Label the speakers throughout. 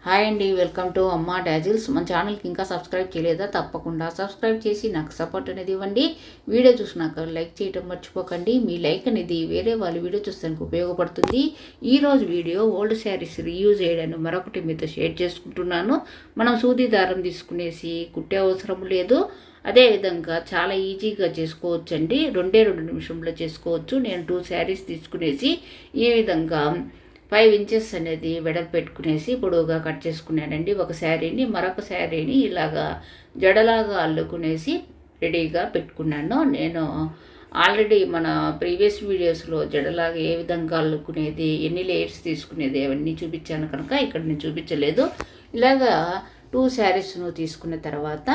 Speaker 1: Hi అండి, welcome to అమ్మ dazzles. మన ఛానల్కి ఇంకా సబ్స్క్రైబ్ చేయలేదా? తప్పకుండా సబ్స్క్రైబ్ చేసి నాకు సపోర్ట్ అనేది ఇవ్వండి. వీడియో చూసినాక లైక్ చేయడం మర్చిపోకండి. మీ లైక్ అనేది వేరే వాళ్ళు వీడియో చూస్తానికి ఉపయోగపడుతుంది. ఈరోజు వీడియో ఓల్డ్ శారీస్ రీయూజ్ చేయడాన్ని మరొకటి మీతో షేర్ చేసుకుంటున్నాను. మనం సూది దారం తీసుకునేసి కుట్టే అవసరం లేదు. అదేవిధంగా చాలా ఈజీగా చేసుకోవచ్చు అండి. 2 నిమిషంలో చేసుకోవచ్చు. నేను 2 శారీస్ తీసుకునేసి ఈ విధంగా 5 ఇంచెస్ అనేది వెడల్పు పెట్టుకునేసి పొడవుగా కట్ చేసుకున్నానండి. ఒక శారీని మరొక శారీని ఇలాగా జడలాగా అల్లుకునేసి రెడీగా పెట్టుకున్నాను. నేను ఆల్రెడీ మన ప్రీవియస్ వీడియోస్లో జడలాగా ఏ విధంగా అల్లుకునేది, ఎన్ని లేయర్స్ తీసుకునేది అవన్నీ చూపించాను కనుక ఇక్కడ నేను చూపించలేదు. ఇలాగా 2 శారీస్ను తీసుకున్న తర్వాత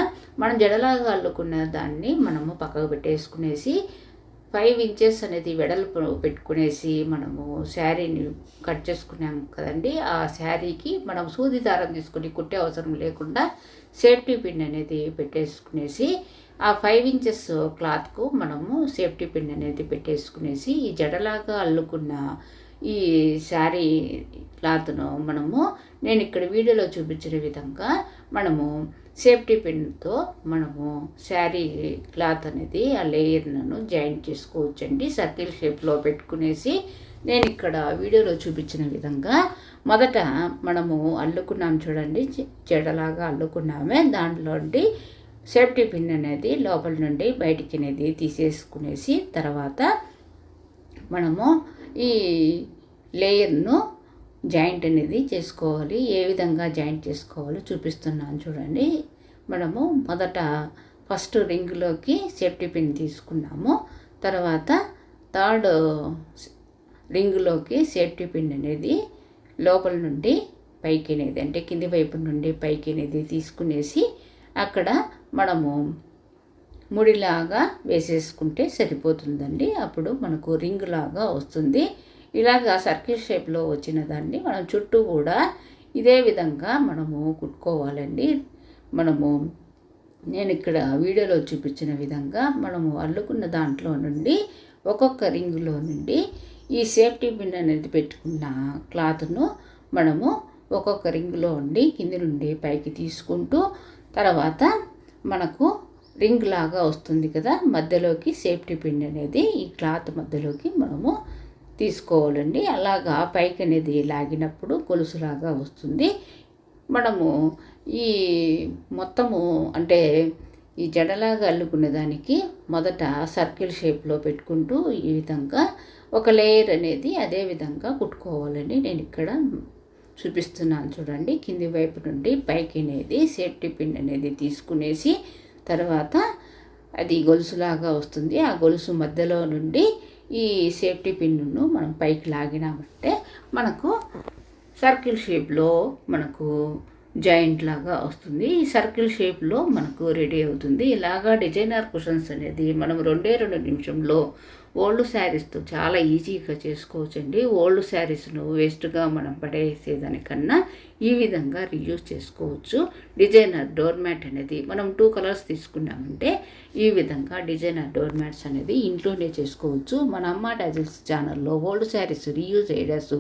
Speaker 1: మనం జడలాగా అల్లుకున్న దాన్ని మనము పక్కకు పెట్టేసుకునేసి 5 ఇంచెస్ అనేది వెడల్పు పెట్టుకునేసి మనము శారీని కట్ చేసుకున్నాం కదండి. ఆ శారీకి మనం సూది దారం తీసుకుని కుట్టే అవసరం లేకుండా సేఫ్టీ పిన్ అనేది పెట్టేసుకునేసి ఆ 5 ఇంచెస్ క్లాత్కు మనము సేఫ్టీ పిన్ అనేది పెట్టేసుకునేసి ఈ జడలాగా అల్లుకున్న ఈ శారీ క్లాత్ను నేను ఇక్కడ వీడియోలో చూపించిన విధంగా మనము సేఫ్టీ పిన్తో మనము శారీ క్లాత్ అనేది ఆ లేయర్ను జాయింట్ చేసుకోవచ్చండి. సర్కిల్ షేప్లో పెట్టుకునేసి నేను ఇక్కడ వీడియోలో చూపించిన విధంగా మొదట మనము అల్లుకున్నాం చూడండి, జడలాగా అల్లుకున్నామే. దాంట్లో సేఫ్టీ పిన్ అనేది లోపల నుండి బయటికి అనేది తీసేసుకునేసి తర్వాత మనము ఈ లేయర్ను జాయింట్ అనేది చేసుకోవాలి. ఏ విధంగా జాయింట్ చేసుకోవాలో చూపిస్తున్నాను చూడండి. మనము మొదట ఫస్ట్ రింగ్లోకి సేఫ్టీ పిన్ తీసుకున్నాము. తర్వాత 3rd రింగ్లోకి సేఫ్టీ పిన్ అనేది లోపల నుండి పైకి అనేది అంటే కింది వైపు నుండి పైకి అనేది తీసుకునేసి అక్కడ మనము ముడిలాగా వేసేసుకుంటే సరిపోతుందండి. అప్పుడు మనకు రింగ్ లాగా వస్తుంది. ఇలాగా సర్కిల్ షేప్లో వచ్చిన దాన్ని మనం చుట్టూ కూడా ఇదే విధంగా మనము కుట్టుకోవాలండి. నేను ఇక్కడ వీడియోలో చూపించిన విధంగా మనము అల్లుకున్న దాంట్లో నుండి ఒక్కొక్క రింగులో నుండి ఈ సేఫ్టీ పిన్ అనేది పెట్టుకున్న క్లాత్ను మనము ఒక్కొక్క రింగులో ఉండి కింది నుండి పైకి తీసుకుంటూ తర్వాత మనకు రింగ్ లాగా వస్తుంది కదా, మధ్యలోకి సేఫ్టీ పిన్ అనేది ఈ క్లాత్ మధ్యలోకి మనము తీసుకోవాలండి. అలాగా పైకి అనేది లాగినప్పుడు గొలుసులాగా వస్తుంది. మనము ఈ మొత్తము అంటే ఈ జడలాగా అల్లుకునే దానికి మొదట సర్కిల్ షేప్లో పెట్టుకుంటూ ఈ విధంగా ఒక లేయర్ అనేది అదే విధంగా కుట్టుకోవాలండి. నేను ఇక్కడ చూపిస్తున్నాను చూడండి. కింది వైపు నుండి పైకి అనేది సేఫ్టీ పిన్ అనేది తీసుకునేసి తర్వాత అది గొలుసులాగా వస్తుంది. ఆ గొలుసు మధ్యలో నుండి ఈ సేఫ్టీ పిన్ను మనం పైకి లాగినామంటే మనకు సర్కిల్ షేప్లో మనకు జాయింట్ లాగా వస్తుంది. ఈ సర్కిల్ షేప్లో మనకు రెడీ అవుతుంది. ఇలాగా డిజైనర్ కుషన్స్ అనేది మనం 2 నిమిషంలో ఓల్డ్ శారీస్తో చాలా ఈజీగా చేసుకోవచ్చండి. ఓల్డ్ శారీస్ను వేస్ట్గా మనం పడేసేదానికన్నా ఈ విధంగా రీయూజ్ చేసుకోవచ్చు. డిజైనర్ డోర్ మ్యాట్ అనేది మనం 2 కలర్స్ తీసుకున్నామంటే ఈ విధంగా డిజైనర్ డోర్ మ్యాట్స్ అనేది ఇంట్లోనే చేసుకోవచ్చు. మన అమ్మ డాజిల్స్ ఛానల్లో ఓల్డ్ శారీస్ రీయూజ్ ఐడియాస్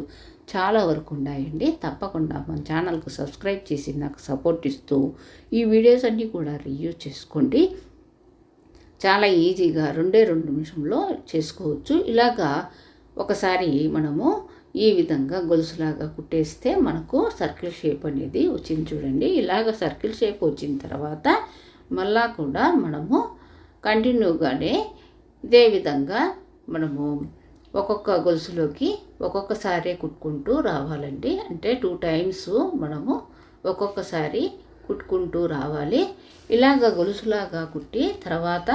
Speaker 1: చాలా వరకు ఉన్నాయండి. తప్పకుండా మన ఛానల్కు సబ్స్క్రైబ్ చేసి నాకు సపోర్ట్ ఇస్తూ ఈ వీడియోస్ అన్నీ కూడా రీయూజ్ చేసుకోండి. చాలా ఈజీగా 2 నిమిషంలో చేసుకోవచ్చు. ఇలాగా ఒకసారి మనము ఈ విధంగా గొలుసులాగా కుట్టేస్తే మనకు సర్కిల్ షేప్ అనేది వచ్చింది చూడండి. ఇలాగ సర్కిల్ షేప్ వచ్చిన తర్వాత మళ్ళా కూడా మనము కంటిన్యూగానే ఇదే విధంగా మనము ఒక్కొక్క గొలుసులోకి ఒక్కొక్కసారి కుట్టుకుంటూ రావాలండి. అంటే 2 టైమ్స్ మనము ఒక్కొక్కసారి కుట్టుకుంటూ రావాలి. ఇలాగ గొలుసులాగా కుట్టి తర్వాత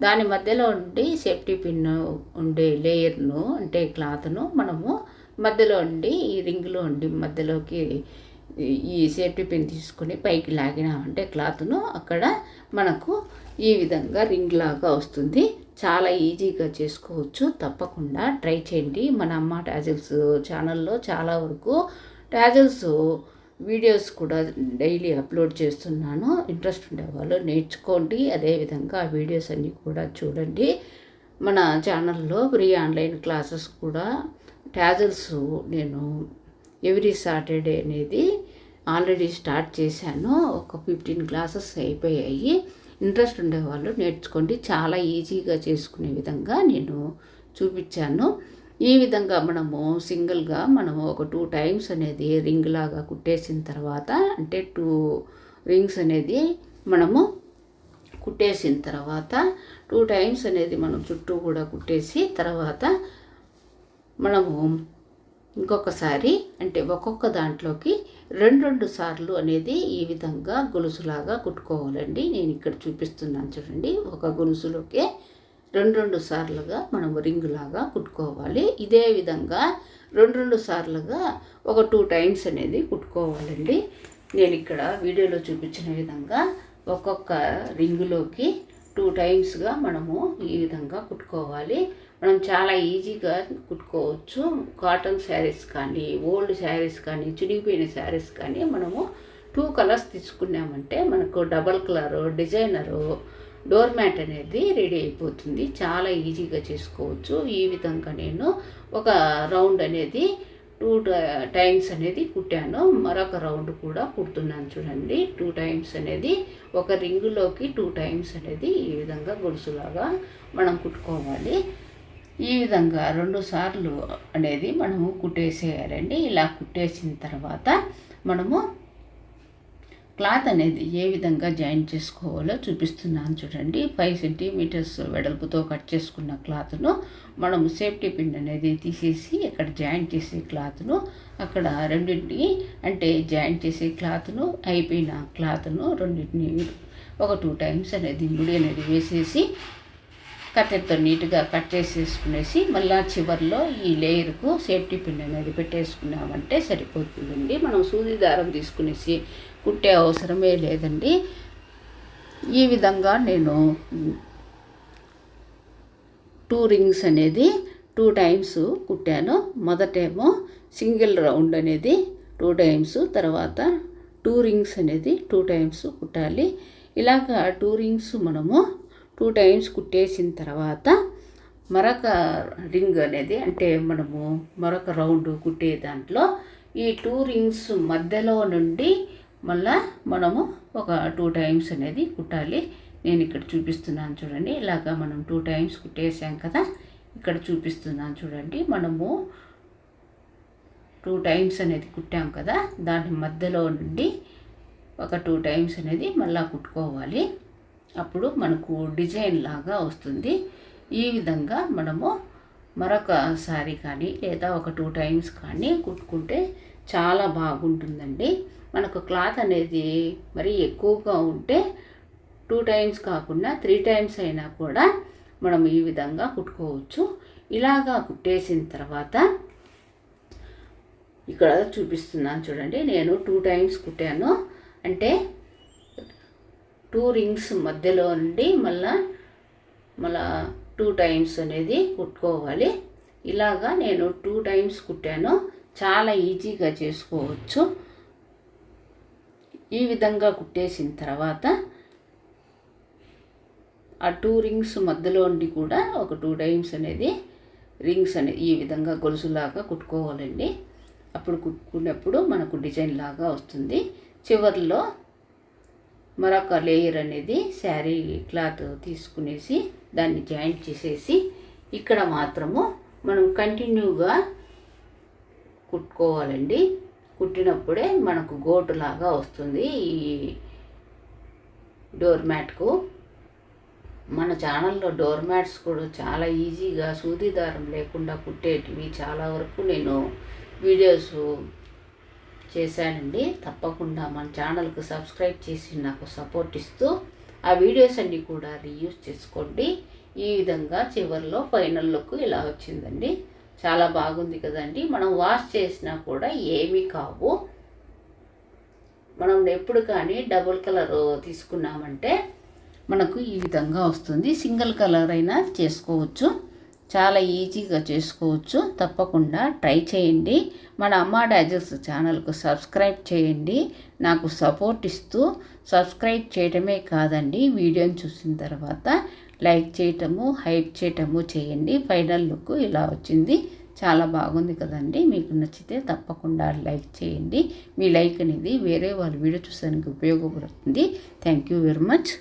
Speaker 1: దాని మధ్యలో ఉండి సేఫ్టీ పిన్ ఉండే లేయర్ను అంటే క్లాత్ను మనము మధ్యలో ఉండి ఈ రింగ్లో ఉండి మధ్యలోకి ఈ సేఫ్టీ పిన్ తీసుకొని పైకి లాగినామంటే క్లాత్ను అక్కడ మనకు ఈ విధంగా రింగ్ లాగా వస్తుంది. చాలా ఈజీగా చేసుకోవచ్చు. తప్పకుండా ట్రై చేయండి. మన అమ్మ డాజిల్స్ ఛానల్లో చాలా వరకు డాజిల్స్ వీడియోస్ కూడా డైలీ అప్లోడ్ చేస్తున్నాను. ఇంట్రెస్ట్ ఉండేవాళ్ళు నేర్చుకోండి. అదేవిధంగా ఆ వీడియోస్ అన్నీ కూడా చూడండి. మన ఛానల్లో ఫ్రీ ఆన్లైన్ క్లాసెస్ కూడా డాజిల్స్ నేను ఎవ్రీ సాటర్డే అనేది ఆల్రెడీ స్టార్ట్ చేశాను. ఒక 15 క్లాసెస్ అయిపోయాయి. ఇంట్రెస్ట్ ఉండేవాళ్ళు నేర్చుకోండి. చాలా ఈజీగా చేసుకునే విధంగా నేను చూపించాను. ఈ విధంగా మనము సింగిల్గా మనము ఒక 2 టైమ్స్ అనేది రింగ్ లాగా కుట్టేసిన తర్వాత, అంటే 2 రింగ్స్ అనేది మనము కుట్టేసిన తర్వాత 2 టైమ్స్ అనేది మనం చుట్టూ కూడా కుట్టేసి తర్వాత మనము ఇంకొకసారి అంటే ఒక్కొక్క దాంట్లోకి 2 సార్లు అనేది ఈ విధంగా గొలుసులాగా కుట్టుకోవాలండి. నేను ఇక్కడ చూపిస్తున్నాను చూడండి. ఒక గొలుసులోకే 2 సార్లుగా మనం రింగులాగా కుట్టుకోవాలి. ఇదే విధంగా 2 సార్లుగా ఒక 2 టైమ్స్ అనేది కుట్టుకోవాలండి. నేను ఇక్కడ వీడియోలో చూపించిన విధంగా ఒక్కొక్క రింగులోకి 2 టైమ్స్గా మనము ఈ విధంగా కుట్టుకోవాలి. మనం చాలా ఈజీగా కుట్టుకోవచ్చు. కాటన్ శారీస్ కానీ, ఓల్డ్ శారీస్ కానీ, చిడిగిపోయిన శారీస్ కానీ మనము 2 కలర్స్ తీసుకున్నామంటే మనకు double colour designer door mat అనేది రెడీ అయిపోతుంది. చాలా ఈజీగా చేసుకోవచ్చు. ఈ విధంగా నేను ఒక రౌండ్ అనేది 2 టైమ్స్ అనేది కుట్టాను. మరొక రౌండ్ కూడా కుడుతున్నాను చూడండి. 2 టైమ్స్ అనేది ఒక రింగులోకి 2 టైమ్స్ అనేది ఈ విధంగా గొలుసులాగా మనం కుట్టుకోవాలి. ఈ విధంగా 2 సార్లు అనేది మనము కుట్టేసేయాలండి. ఇలా కుట్టేసిన తర్వాత మనము క్లాత్ అనేది ఏ విధంగా జాయిన్ చేసుకోవాలో చూపిస్తున్నాను చూడండి. 5 సెంటీమీటర్స్ వెడల్పుతో కట్ చేసుకున్న క్లాత్ను మనము సేఫ్టీ పిన్ అనేది తీసేసి ఇక్కడ జాయిన్ చేసే క్లాత్ను అక్కడ రెండింటిని అంటే జాయిన్ చేసే క్లాత్ను అయిపోయిన క్లాత్ను రెండింటిని ఒక 2 టైమ్స్ అనేది ముడి అనేది వేసేసి కత్తెరతో నీట్గా కట్ చేసేసుకునేసి మళ్ళీ చివరిలో ఈ లేయర్కు సేఫ్టీ పిన్ అనేది పెట్టేసుకున్నామంటే సరిపోతుందండి. మనం సూది దారం తీసుకునేసి కుట్టే అవసరమే లేదండి. ఈ విధంగా నేను 2 రింగ్స్ అనేది 2 టైమ్స్ కుట్టాను. మొదటేమో సింగిల్ రౌండ్ అనేది 2 టైమ్స్, తర్వాత 2 రింగ్స్ అనేది 2 టైమ్స్ కుట్టాలి. ఇలాగా 2 రింగ్స్ మనము 2 టైమ్స్ కుట్టేసిన తర్వాత మరొక రింగ్ అనేది అంటే మనము మరొక రౌండ్ కుట్టే దాంట్లో ఈ 2 రింగ్స్ మధ్యలో నుండి మళ్ళా మనము ఒక 2 టైమ్స్ అనేది కుట్టాలి. నేను ఇక్కడ చూపిస్తున్నాను చూడండి. ఇలాగా మనం 2 టైమ్స్ కుట్టేసాం కదా, ఇక్కడ చూపిస్తున్నాను చూడండి. మనము 2 టైమ్స్ అనేది కుట్టాం కదా, దాని మధ్యలో నుండి ఒక 2 టైమ్స్ అనేది మళ్ళీ కుట్టుకోవాలి. అప్పుడు మనకు డిజైన్ లాగా వస్తుంది. ఈ విధంగా మనము మరొకసారి కానీ లేదా ఒక 2 టైమ్స్ కానీ కుట్టుకుంటే చాలా బాగుంటుందండి. మనకు క్లాత్ అనేది మరి ఎక్కువగా ఉంటే 2 టైమ్స్ కాకుండా 3 టైమ్స్ అయినా కూడా మనం ఈ విధంగా కుట్టుకోవచ్చు. ఇలాగా కుట్టేసిన తర్వాత ఇక్కడ చూపిస్తున్నాను చూడండి. నేను 2 టైమ్స్ కుట్టాను. అంటే 2 రింగ్స్ మధ్యలో నుండి మళ్ళా 2 టైమ్స్ అనేది కుట్టుకోవాలి. ఇలాగా నేను 2 టైమ్స్ కుట్టాను. చాలా ఈజీగా చేసుకోవచ్చు. ఈ విధంగా కుట్టేసిన తర్వాత ఆ 2 రింగ్స్ మధ్యలో నుండి కూడా ఒక 2 టైమ్స్ అనేది రింగ్స్ అనేది ఈ విధంగా గొలుసులాగా కుట్టుకోవాలండి. అప్పుడు కుట్టుకున్నప్పుడు మనకు డిజైన్ లాగా వస్తుంది. చివరిలో మరొక లేయర్ అనేది శారీ క్లాత్ తీసుకునేసి దాన్ని జాయింట్ చేసేసి ఇక్కడ మాత్రము మనం కంటిన్యూగా కుట్టుకోవాలండి. కుట్టినప్పుడే మనకు గోటులాగా వస్తుంది. ఈ డోర్ మ్యాట్కు మన ఛానల్లో డోర్ మ్యాట్స్ కూడా చాలా ఈజీగా సూది దారం లేకుండా కుట్టేటివి చాలా వరకు నేను వీడియోస్ చేశానండి. తప్పకుండా మన ఛానల్కు సబ్స్క్రైబ్ చేసి నాకు సపోర్ట్ ఇస్తూ ఆ వీడియోస్ అన్నీ కూడా రీయూజ్ చేసుకోండి. ఈ విధంగా చివరిలో ఫైనల్ లుక్ ఇలా వచ్చిందండి. చాలా బాగుంది కదండి. మనం వాష్ చేసినా కూడా ఏమీ కావు. మనం ఎప్పుడు కానీ డబుల్ కలర్ తీసుకున్నామంటే మనకు ఈ విధంగా వస్తుంది. సింగిల్ కలర్ అయినా చేసుకోవచ్చు. చాలా ఈజీగా చేసుకోవచ్చు. తప్పకుండా ట్రై చేయండి. మన అమ్మా డాజర్స్ ఛానల్కు సబ్స్క్రైబ్ చేయండి. నాకు సపోర్ట్ ఇస్తూ సబ్స్క్రైబ్ చేయటమే కాదండి, వీడియోని చూసిన తర్వాత లైక్ చేయటము, హైప్ చేయటము చేయండి. ఫైనల్ లుక్ ఇలా వచ్చింది. చాలా బాగుంది కదండి. మీకు నచ్చితే తప్పకుండా లైక్ చేయండి. మీ లైక్ అనేది వేరే వాళ్ళ వీడియో చూసానికి ఉపయోగపడుతుంది. Thank you very much.